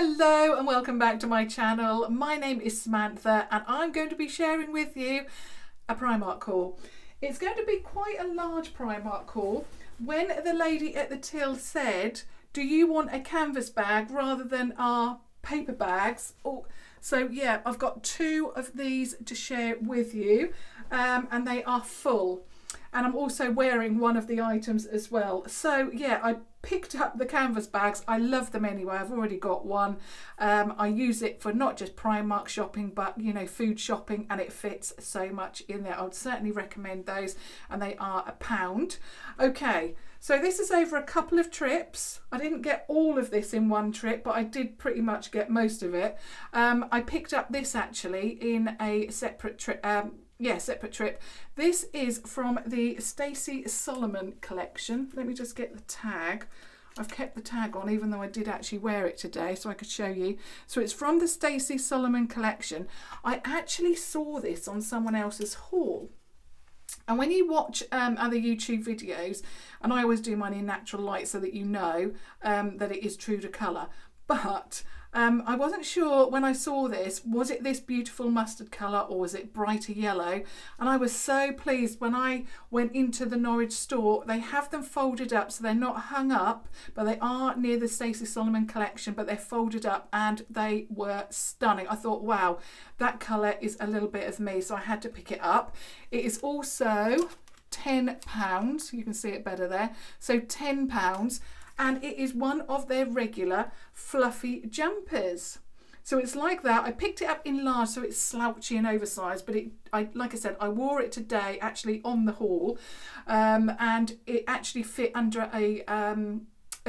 Hello and welcome back to my channel. My name is Samantha and I'm going to be sharing with you a Primark haul. It's going to be quite a large Primark haul. When the lady at the till said, do you want a canvas bag rather than our paper bags? So yeah, I've got two of these to share with you and they are full. And I'm also wearing one of the items as well. So yeah, I picked up the canvas bags. I love them anyway. I've already got one. I use it for not just Primark shopping, but you know, food shopping, and it fits so much in there. I would certainly recommend those, and they are £1. Okay, so this is over a couple of trips. I didn't get all of this in one trip, but I did pretty much get most of it. I picked up this actually in a separate trip. Separate trip. This is from the Stacey Solomen collection. Let me just get the tag. I've kept the tag on even though I did actually wear it today so I could show you. So it's from the Stacey Solomen collection. I actually saw this on someone else's haul. And when you watch other YouTube videos, and I always do mine in natural light so that you know that it is true to colour, but I wasn't sure when I saw this, was it this beautiful mustard colour or was it brighter yellow? And I was so pleased when I went into the Norwich store. They have them folded up, so they're not hung up, but they are near the Stacey Solomen collection, but they're folded up and they were stunning. I thought, wow, that colour is a little bit of me, so I had to pick it up. It is also £10. You can see it better there. So £10. And it is one of their regular fluffy jumpers. So it's like that. I picked it up in large, so it's slouchy and oversized, but like I said, I wore it today actually on the haul, and it actually fit under a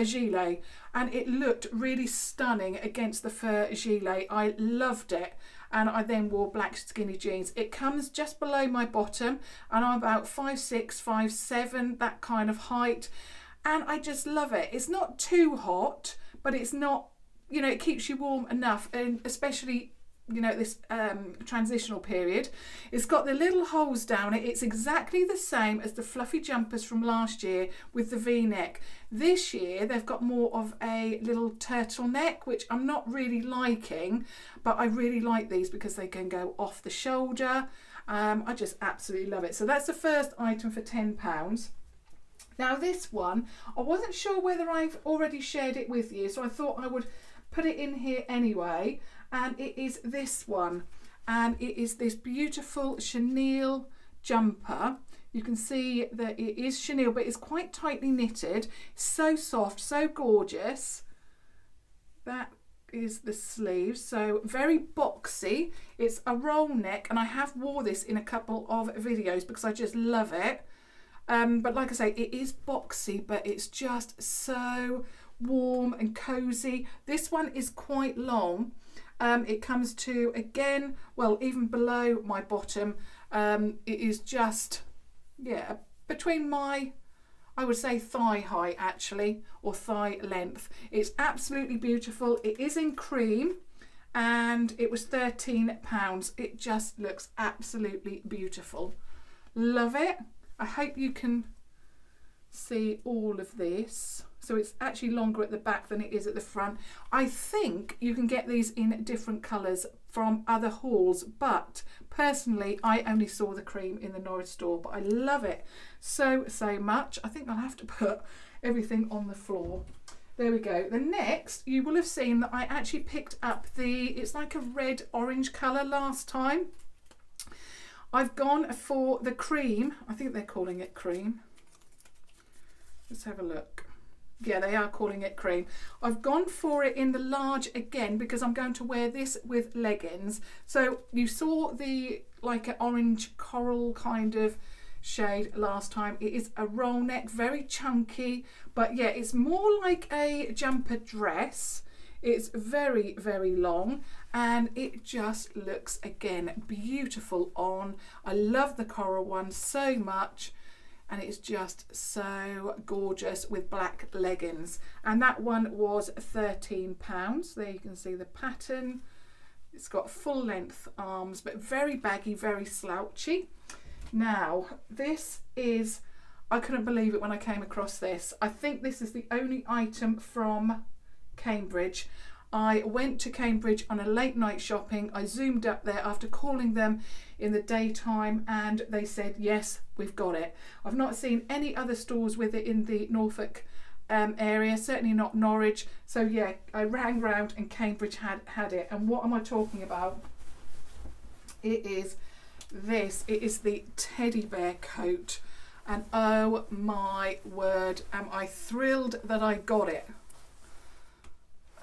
gilet, and it looked really stunning against the fur gilet. I loved it. And I then wore black skinny jeans. It comes just below my bottom, and I'm about 5'6", 5'7", that kind of height. And I just love it. It's not too hot, but it's not, you know, it keeps you warm enough, and especially, you know, this transitional period. It's got the little holes down it. It's exactly the same as the fluffy jumpers from last year with the V-neck. This year they've got more of a little turtleneck, which I'm not really liking, but I really like these because they can go off the shoulder. I just absolutely love it. So that's the first item for £10. Now this one, I wasn't sure whether I've already shared it with you, so I thought I would put it in here anyway, and it is this one, and it is this beautiful chenille jumper. You can see that it is chenille, but it's quite tightly knitted, so soft, so gorgeous. That is the sleeves, so very boxy. It's a roll neck, and I have wore this in a couple of videos because I just love it. But like I say, it is boxy, but it's just so warm and cozy. This one is quite long. It comes to, again, well, even below my bottom. It is just, yeah, between my, I would say thigh height actually, or thigh length. It's absolutely beautiful. It is in cream, and it was £13. It just looks absolutely beautiful. Love it. I hope you can see all of this. So it's actually longer at the back than it is at the front. I think you can get these in different colours from other hauls, but personally I only saw the cream in the Norwich store, but I love it so much. I think I'll have to put everything on the floor. There we go. The next, you will have seen that I actually picked up it's like a red orange colour last time. I've gone for the cream. I think they're calling it cream. Let's have a look. Yeah, they are calling it cream. I've gone for it in the large again because I'm going to wear this with leggings. So you saw the like an orange coral kind of shade last time. It is a roll neck, very chunky, but yeah, it's more like a jumper dress. It's very long, and it just looks, again, beautiful on. I love the coral one so much, and it's just so gorgeous with black leggings. And that one was £13. There you can see the pattern. It's got full length arms, but very baggy, very slouchy. Now, this is, I couldn't believe it when I came across this. I think this is the only item from Cambridge. I went to Cambridge on a late night shopping. I zoomed up there after calling them in the daytime and they said, yes, we've got it. I've not seen any other stores with it in the Norfolk area, certainly not Norwich. So yeah, I rang round and Cambridge had it. And what am I talking about? It is this. It is the teddy bear coat. And oh my word, am I thrilled that I got it.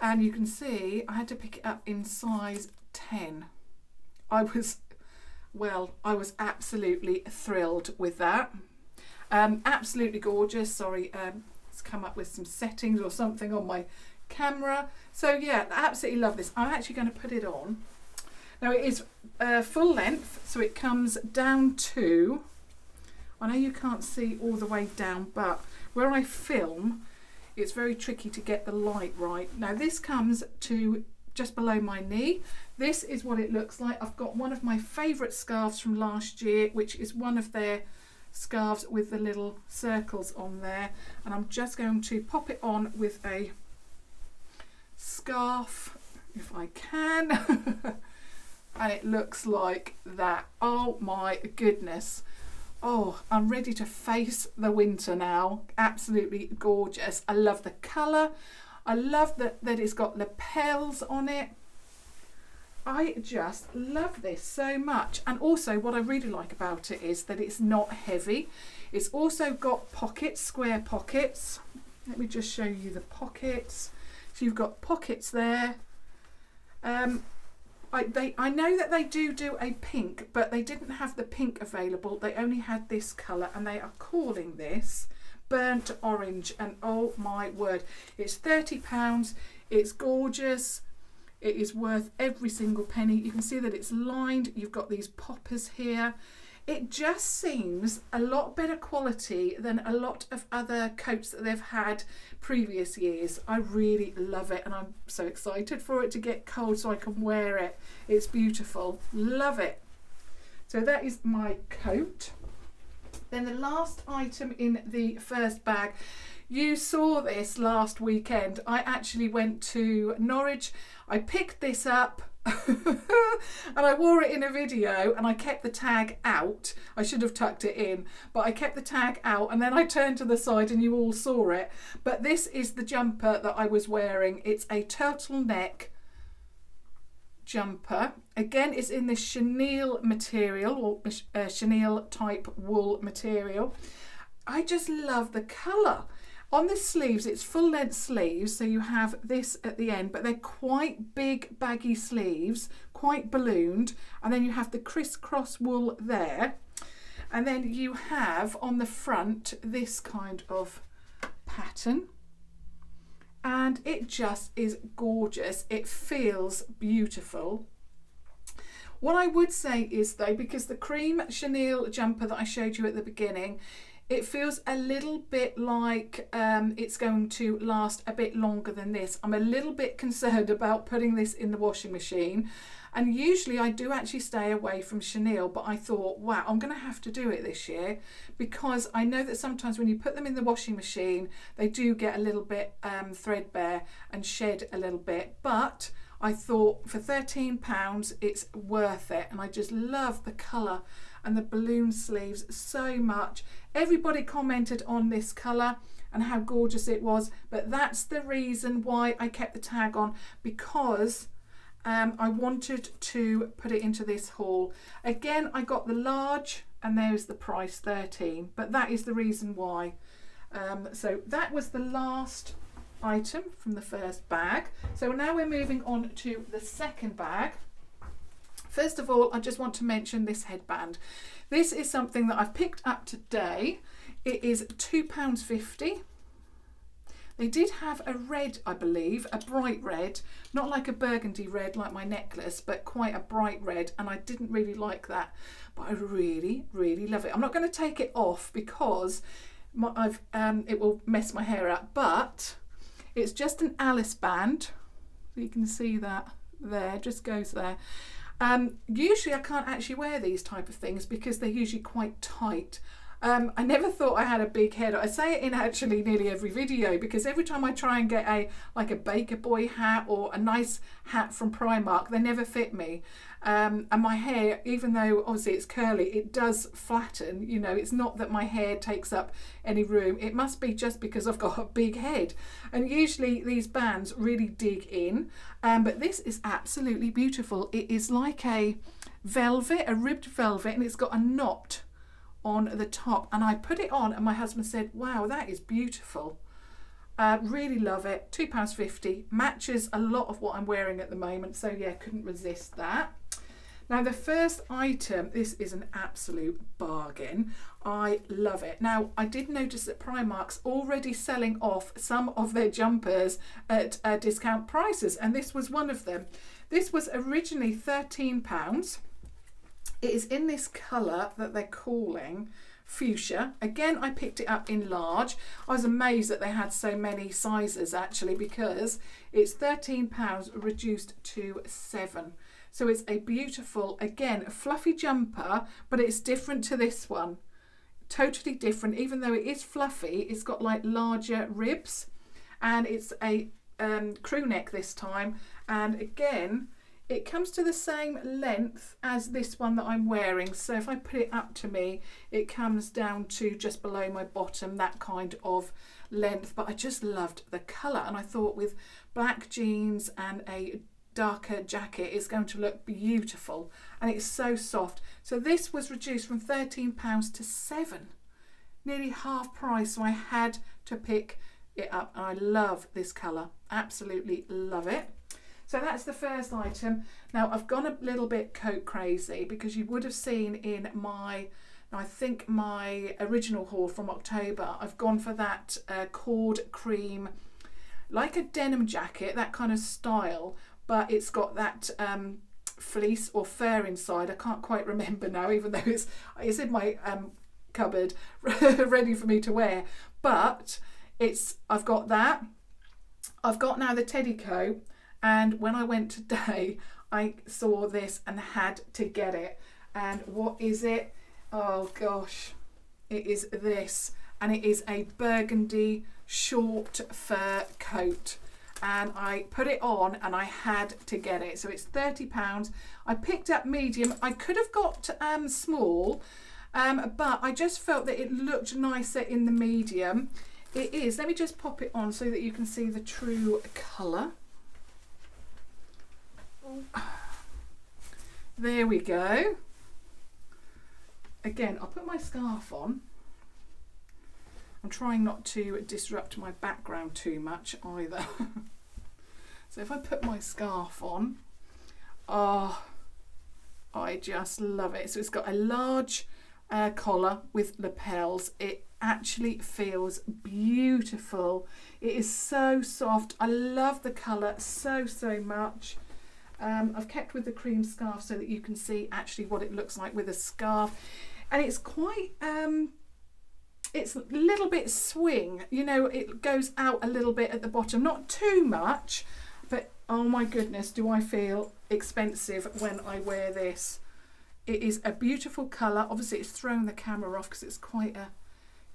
And you can see I had to pick it up in size 10. I was absolutely thrilled with that. Absolutely gorgeous. Sorry, it's come up with some settings or something on my camera. So yeah, absolutely love this. I'm actually going to put it on. Now it is full length, so it comes down to, I know you can't see all the way down, but where I film, it's very tricky to get the light right. Now this comes to just below my knee. This is what it looks like. I've got one of my favourite scarves from last year, which is one of their scarves with the little circles on there. And I'm just going to pop it on with a scarf, if I can. And it looks like that. Oh my goodness. Oh, I'm ready to face the winter now. Absolutely gorgeous. I love the colour. I love that it's got lapels on it. I just love this so much. And also what I really like about it is that it's not heavy. It's also got pockets, square pockets. Let me just show you the pockets. So you've got pockets there. I know that they do a pink, but they didn't have the pink available. They only had this colour, and they are calling this burnt orange. And oh my word, it's £30. It's gorgeous. It is worth every single penny. You can see that it's lined. You've got these poppers here. It just seems a lot better quality than a lot of other coats that they've had previous years. I really love it, and I'm so excited for it to get cold so I can wear it. It's beautiful. Love it. So that is my coat. Then the last item in the first bag. You saw this last weekend. I actually went to Norwich. I picked this up. And I wore it in a video and I kept the tag out. I should have tucked it in, but I kept the tag out, and then I turned to the side and you all saw it. But this is the jumper that I was wearing. It's a turtleneck jumper. Again, it's in this chenille material, or chenille type wool material. I just love the colour. On the sleeves, it's full length sleeves, so you have this at the end, but they're quite big baggy sleeves, quite ballooned, and then you have the crisscross wool there, and then you have on the front this kind of pattern, and it just is gorgeous. It feels beautiful. What I would say is though, because the cream chenille jumper that I showed you at the beginning, it feels a little bit like it's going to last a bit longer than this. I'm a little bit concerned about putting this in the washing machine. And usually I do actually stay away from chenille, but I thought, wow, I'm going to have to do it this year, because I know that sometimes when you put them in the washing machine, they do get a little bit threadbare and shed a little bit. But I thought for £13, it's worth it. And I just love the colour and the balloon sleeves so much. Everybody commented on this colour and how gorgeous it was, but that's the reason why I kept the tag on, because I wanted to put it into this haul. Again, I got the large and there's the price, 13, but that is the reason why. So that was the last item from the first bag. So now we're moving on to the second bag. First of all, I just want to mention this headband. This is something that I've picked up today. It is £2.50. They did have a red, I believe, a bright red, not like a burgundy red like my necklace, but quite a bright red, and I didn't really like that, but I really, really love it. I'm not going to take it off because it will mess my hair up, but it's just an Alice band. You can see that there, just goes there. Usually I can't actually wear these type of things because they're usually quite tight. I never thought I had a big head. I say it in actually nearly every video, because every time I try and get like a Baker Boy hat or a nice hat from Primark, they never fit me. And my hair, even though obviously it's curly, it does flatten. You know, it's not that my hair takes up any room. It must be just because I've got a big head. And usually these bands really dig in. But this is absolutely beautiful. It is like a velvet, a ribbed velvet, and it's got a knot on the top. And I put it on and my husband said, wow, that is beautiful. Really love it. £2.50, matches a lot of what I'm wearing at the moment, so yeah, couldn't resist that. Now the first item, this is an absolute bargain. I love it. Now I did notice that Primark's already selling off some of their jumpers at discount prices, and this was one of them. This was originally £13. It is in this colour that they're calling fuchsia. Again, I picked it up in large. I was amazed that they had so many sizes actually, because it's £13 reduced to £7. So it's a beautiful, again, a fluffy jumper, but it's different to this one. Totally different. Even though it is fluffy, it's got like larger ribs, and it's a crew neck this time. And again, it comes to the same length as this one that I'm wearing. So if I put it up to me, it comes down to just below my bottom, that kind of length. But I just loved the colour, and I thought with black jeans and a darker jacket, it's going to look beautiful, and it's so soft. So this was reduced from £13 to £7, nearly half price. So I had to pick it up, and I love this colour, absolutely love it. So that's the first item. Now I've gone a little bit coat crazy, because you would have seen in my, I think my original haul from October, I've gone for that cord cream, like a denim jacket, that kind of style, but it's got that fleece or fur inside. I can't quite remember now, even though it's in my cupboard ready for me to wear. But I've got that. I've got now the teddy coat. And when I went today, I saw this and had to get it. And what is it? Oh gosh, it is this. And it is a burgundy short fur coat. And I put it on and I had to get it. So it's £30. I picked up medium. I could have got small, but I just felt that it looked nicer in the medium. It is. Let me just pop it on so that you can see the true colour. There we go. Again, I'll put my scarf on. I'm trying not to disrupt my background too much either. So if I put my scarf on, oh, I just love it. So it's got a large collar with lapels. It actually feels beautiful. It is so soft. I love the colour so much. I've kept with the cream scarf so that you can see actually what it looks like with a scarf, and it's quite it's a little bit swing, you know, it goes out a little bit at the bottom, not too much, but oh my goodness, do I feel expensive when I wear this. It is a beautiful colour. Obviously it's thrown the camera off because it's quite a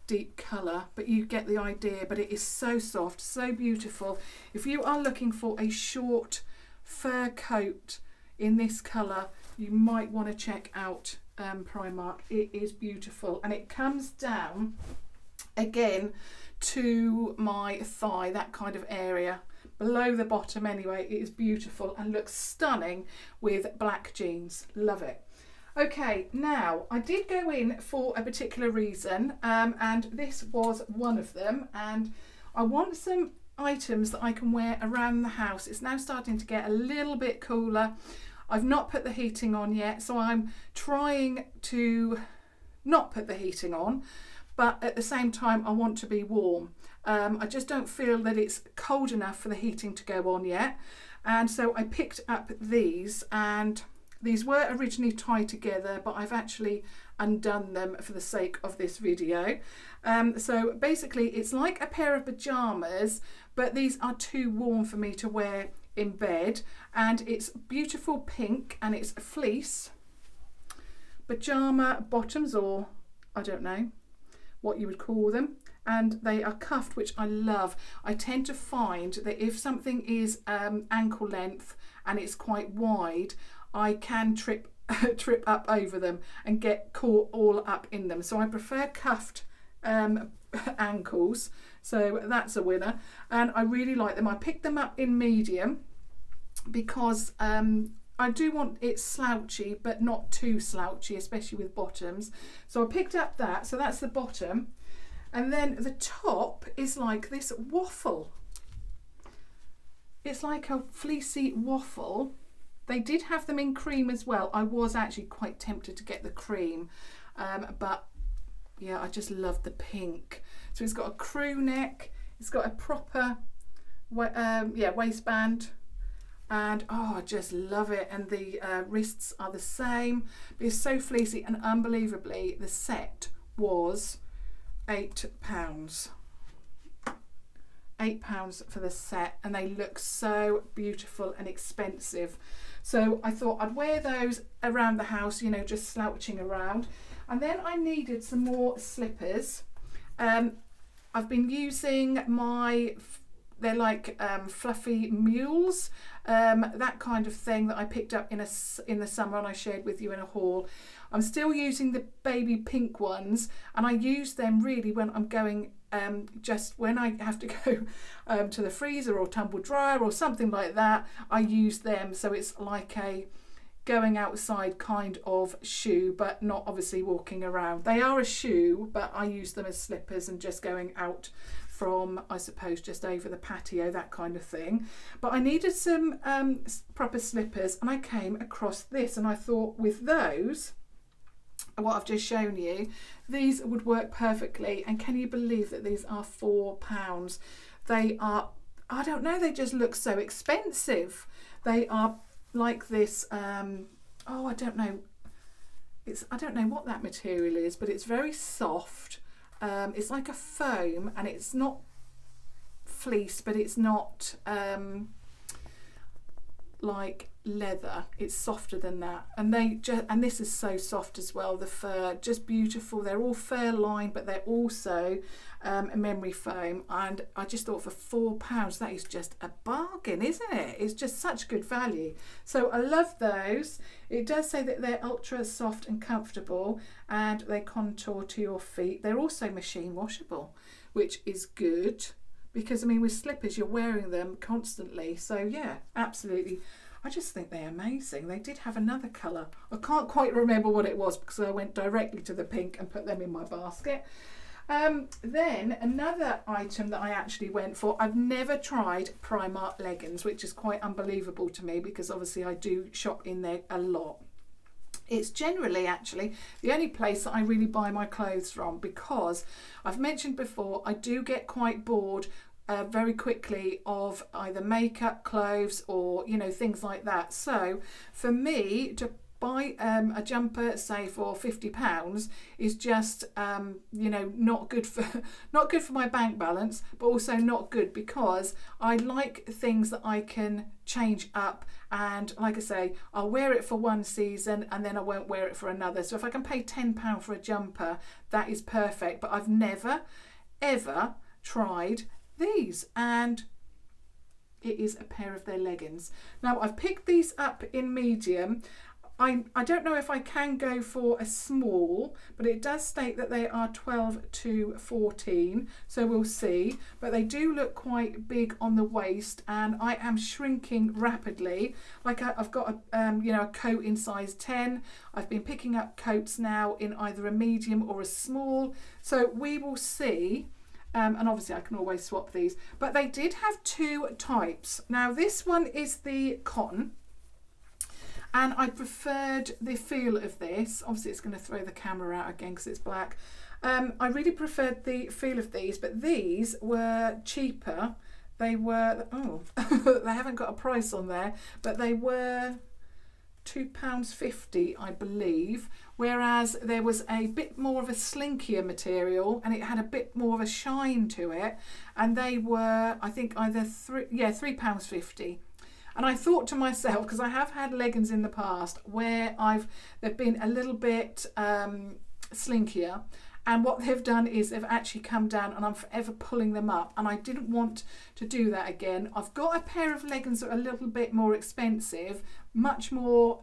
deep colour, but you get the idea. But it is so soft, so beautiful. If you are looking for a short fur coat in this colour, you might want to check out Primark. It is beautiful, and it comes down again to my thigh, that kind of area below the bottom. Anyway, it is beautiful and looks stunning with black jeans. Love it. Okay, now I did go in for a particular reason, and this was one of them, and I want some items that I can wear around the house. It's now starting to get a little bit cooler. I've not put the heating on yet, so I'm trying to not put the heating on, but at the same time I want to be warm. I just don't feel that it's cold enough for the heating to go on yet, and so I picked up these, and these were originally tied together, but I've actually undone them for the sake of this video. So basically it's like a pair of pyjamas, but these are too warm for me to wear in bed, and it's beautiful pink, and it's fleece pyjama bottoms, or I don't know, what you would call them. And they are cuffed, which I love. I tend to find that if something is ankle length and it's quite wide, I can trip up over them and get caught all up in them. So I prefer cuffed ankles. So that's a winner. And I really like them. I picked them up in medium because I do want it slouchy, but not too slouchy, especially with bottoms. So I picked up that. So that's the bottom. And then the top is like this waffle. It's like a fleecy waffle. They did have them in cream as well. I was actually quite tempted to get the cream, but yeah, I just love the pink. So it's got a crew neck. It's got a proper waistband. And oh, I just love it. And the wrists are the same. But it's so fleecy, and unbelievably, the set was £8. £8 for the set, and they look so beautiful and expensive. So I thought I'd wear those around the house, you know, just slouching around. And then I needed some more slippers. I've been using they're like fluffy mules, that kind of thing that I picked up in the summer, and I shared with you in a haul. I'm still using the baby pink ones, and I use them really when I'm going just when I have to go to the freezer or tumble dryer or something like that. I use them, so it's like a going outside kind of shoe, but not obviously walking around. They are a shoe, but I use them as slippers and just going out from, I suppose, just over the patio, that kind of thing. But I needed some proper slippers, and I came across this, and I thought with those, what I've just shown you, these would work perfectly. And can you believe that these are £4? They are, I don't know, they just look so expensive. They are like this, I don't know what that material is, but it's very soft. It's like a foam, and it's not fleece, but it's not like leather. It's softer than that, and this is so soft as well. The fur, just beautiful. They're all fur lined, but they're also a memory foam, and I just thought for £4 that is just a bargain, isn't it? It's just such good value. So I love those. It does say that they're ultra soft and comfortable, and they contour to your feet. They're also machine washable, which is good, because I mean, with slippers you're wearing them constantly. So yeah, absolutely. I just think they're amazing. They did have another colour. I can't quite remember what it was because I went directly to the pink and put them in my basket. Then another item that I actually went for, I've never tried Primark leggings, which is quite unbelievable to me because obviously I do shop in there a lot. It's generally actually the only place that I really buy my clothes from, because I've mentioned before, I do get quite bored very quickly of either makeup, clothes, or you know, things like that. So for me to buy a jumper, say for £50, is just you know, not good for my bank balance, but also not good because I like things that I can change up. And like I say, I'll wear it for one season and then I won't wear it for another. So if I can pay £10 for a jumper, that is perfect. But I've never ever tried these, and it is a pair of their leggings. Now I've picked these up in medium. I don't know if I can go for a small, but it does state that they are 12 to 14, so we'll see. But they do look quite big on the waist, and I am shrinking rapidly. Like I've got a coat in size 10. I've been picking up coats now in either a medium or a small, so we will see. And obviously I can always swap these, but they did have two types. Now this one is the cotton, and I preferred the feel of this. Obviously it's going to throw the camera out again because it's black. I really preferred the feel of these, but these were cheaper. They were, they haven't got a price on there, but they were £2.50, I believe, whereas there was a bit more of a slinkier material and it had a bit more of a shine to it, and they were, I think, either £3.50. And I thought to myself, because I have had leggings in the past where they've been a little bit slinkier, And what they've done is they've actually come down, and I'm forever pulling them up, and I didn't want to do that again. I've got a pair of leggings that are a little bit more expensive, much more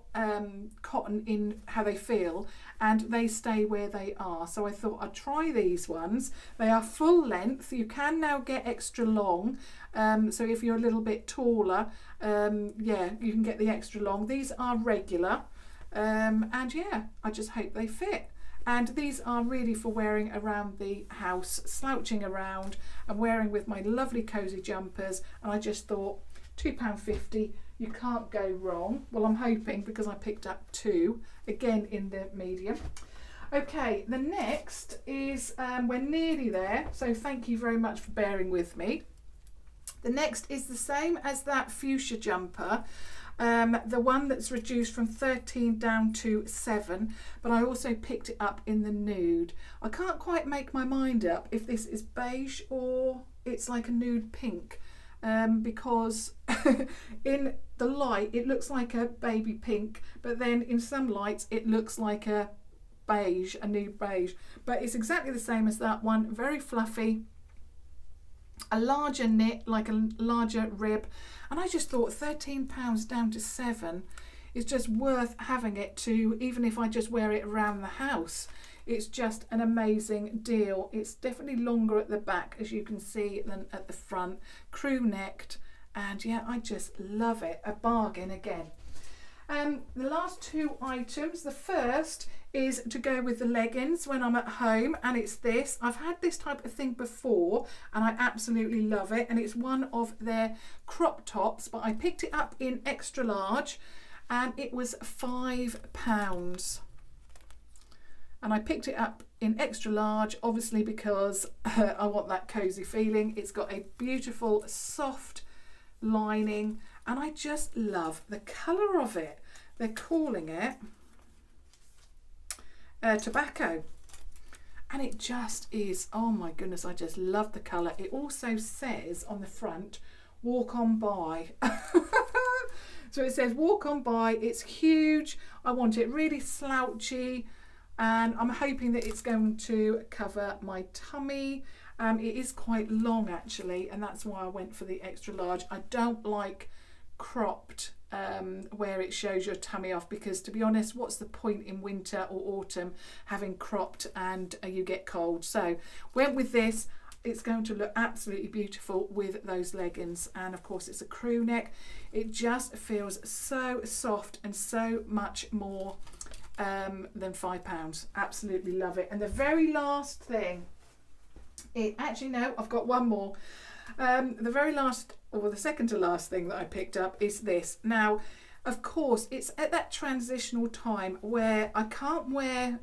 cotton in how they feel, and they stay where they are. So I thought I'd try these ones. They are full length. You can now get extra long, so if you're a little bit taller, yeah, you can get the extra long. These are regular, and yeah, I just hope they fit. And these are really for wearing around the house, slouching around and wearing with my lovely cosy jumpers. And I just thought £2.50, you can't go wrong. Well, I'm hoping, because I picked up 2, again in the medium. Okay, the next is, we're nearly there, so thank you very much for bearing with me. The next is the same as that fuchsia jumper, the one that's reduced from 13 down to 7, but I also picked it up in the nude. I can't quite make my mind up if this is beige or it's like a nude pink, because in the light it looks like a baby pink, but then in some lights it looks like a beige, a nude beige, but it's exactly the same as that one. Very fluffy, a larger knit, like a larger rib, and I just thought £13 down to 7 is just worth having it to, even if I just wear it around the house. It's just an amazing deal. It's definitely longer at the back, as you can see, than at the front, crew necked, and yeah, I just love it. A bargain again. The last 2 items, the first is to go with the leggings when I'm at home, and it's this. I've had this type of thing before and I absolutely love it, and it's one of their crop tops, but I picked it up in extra large and it was £5. And I picked it up in extra large, obviously, because I want that cozy feeling. It's got a beautiful soft lining, and I just love the colour of it. They're calling it tobacco, and it just is, oh my goodness, I just love the colour. It also says on the front, walk on by. So it says walk on by. It's huge. I want it really slouchy, and I'm hoping that it's going to cover my tummy. It is quite long actually, and that's why I went for the extra large. I don't like cropped where it shows your tummy off, because to be honest, what's the point in winter or autumn having cropped and you get cold? So went with this. It's going to look absolutely beautiful with those leggings, and of course it's a crew neck. It just feels so soft and so much more than £5. Absolutely love it. And the very last thing, actually no, I've got one more. The very last, or the second to last thing that I picked up is this. Now, of course, it's at that transitional time where I can't wear,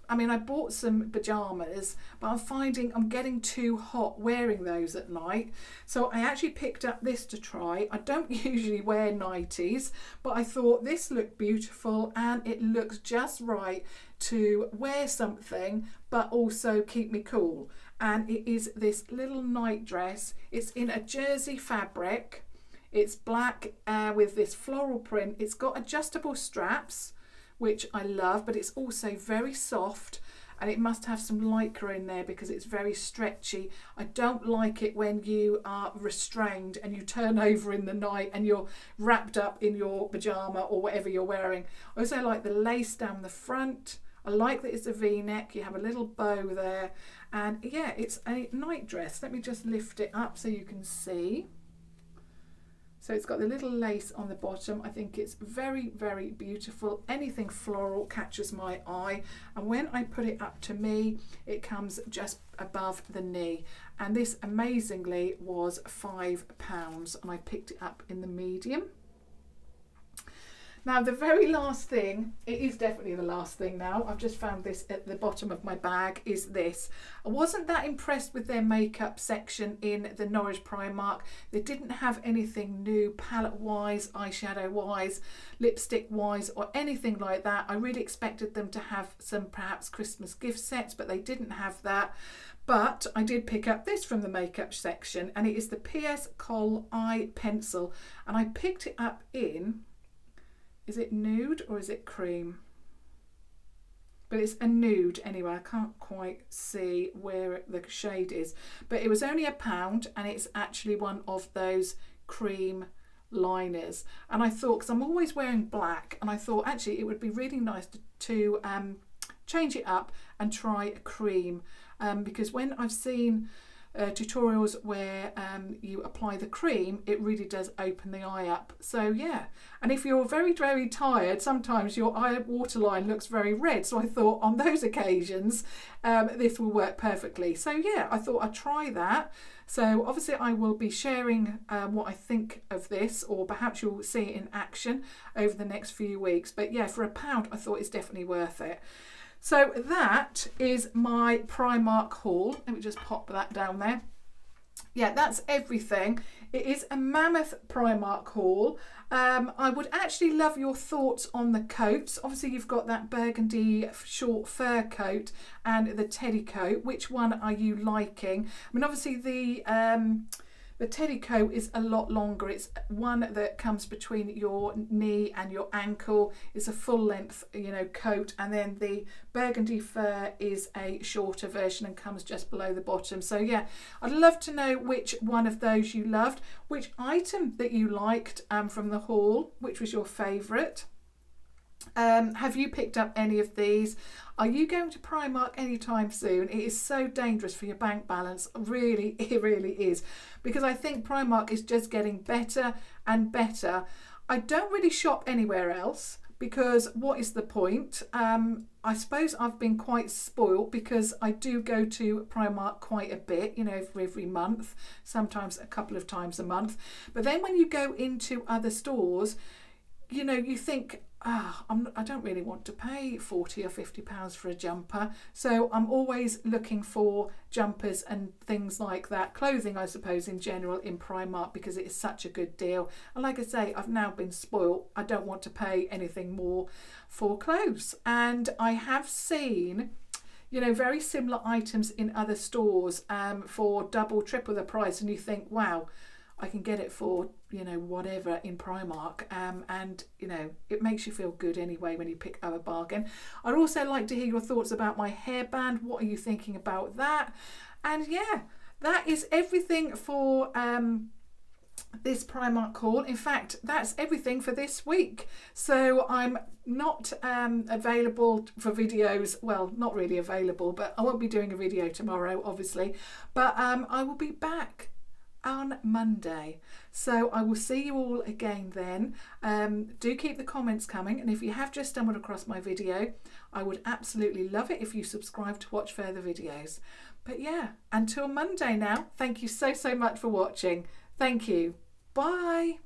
I mean, I bought some pyjamas, but I'm finding I'm getting too hot wearing those at night. So I actually picked up this to try. I don't usually wear nighties, but I thought this looked beautiful and it looks just right to wear something but also keep me cool. And it is this little night dress. It's in a jersey fabric. It's black with this floral print. It's got adjustable straps, which I love, but it's also very soft, and it must have some lycra in there because it's very stretchy. I don't like it when you are restrained and you turn over in the night and you're wrapped up in your pyjama or whatever you're wearing. I also like the lace down the front. I like that it's a V-neck, you have a little bow there, and yeah, it's a night dress. Let me just lift it up so you can see. So it's got the little lace on the bottom. I think it's very, very beautiful. Anything floral catches my eye. And when I put it up to me, it comes just above the knee. And this amazingly was £5, and I picked it up in the medium. Now, the very last thing, it is definitely the last thing now, I've just found this at the bottom of my bag, is this. I wasn't that impressed with their makeup section in the Norwich Primark. They didn't have anything new palette wise, eyeshadow wise, lipstick wise, or anything like that. I really expected them to have some perhaps Christmas gift sets, but they didn't have that. But I did pick up this from the makeup section, and it is the PS Kohl Eye Pencil, and I picked it up in, is it nude or is it cream? but it's a nude anyway. I can't quite see where the shade is, but it was only £1 and it's actually one of those cream liners. And I thought, because I'm always wearing black, and I thought actually it would be really nice to change it up and try a cream, because when I've seen tutorials where you apply the cream, it really does open the eye up. So yeah, and if you're very, very tired, sometimes your eye waterline looks very red, so I thought on those occasions this will work perfectly. So yeah, I thought I'd try that. So obviously I will be sharing what I think of this, or perhaps you'll see it in action over the next few weeks. But yeah, for £1 I thought it's definitely worth it. So that is my Primark haul. Let me just pop that down there. Yeah, that's everything. It is a mammoth Primark haul. I would actually love your thoughts on the coats. Obviously you've got that burgundy short fur coat and the teddy coat. Which one are you liking? I mean, obviously the teddy coat is a lot longer. It's one that comes between your knee and your ankle. It's a full length, coat, and then the burgundy fur is a shorter version and comes just below the bottom. So yeah, I'd love to know which one of those you loved, which item that you liked from the haul, which was your favourite. Have you picked up any of these? Are you going to Primark anytime soon? It is so dangerous for your bank balance. Really, it really is. Because I think Primark is just getting better and better. I don't really shop anywhere else because what is the point? I suppose I've been quite spoilt because I do go to Primark quite a bit, every month, sometimes a couple of times a month. But then when you go into other stores, you think, I don't really want to pay £40 or £50 for a jumper. So I'm always looking for jumpers and things like that. Clothing, I suppose, in general in Primark, because it is such a good deal. And like I say, I've now been spoilt. I don't want to pay anything more for clothes. And I have seen very similar items in other stores for double, triple the price. And you think, wow, I can get it for whatever in Primark, and it makes you feel good anyway when you pick up a bargain. I'd also like to hear your thoughts about my hairband. What are you thinking about that? And yeah, that is everything for this Primark haul. In fact, that's everything for this week. So I'm not available for videos. Well, not really available, but I won't be doing a video tomorrow, obviously. But I will be back on Monday. So I will see you all again then. Do keep the comments coming, and if you have just stumbled across my video, I would absolutely love it if you subscribe to watch further videos. But yeah, until Monday now, thank you so much for watching. Thank you. Bye.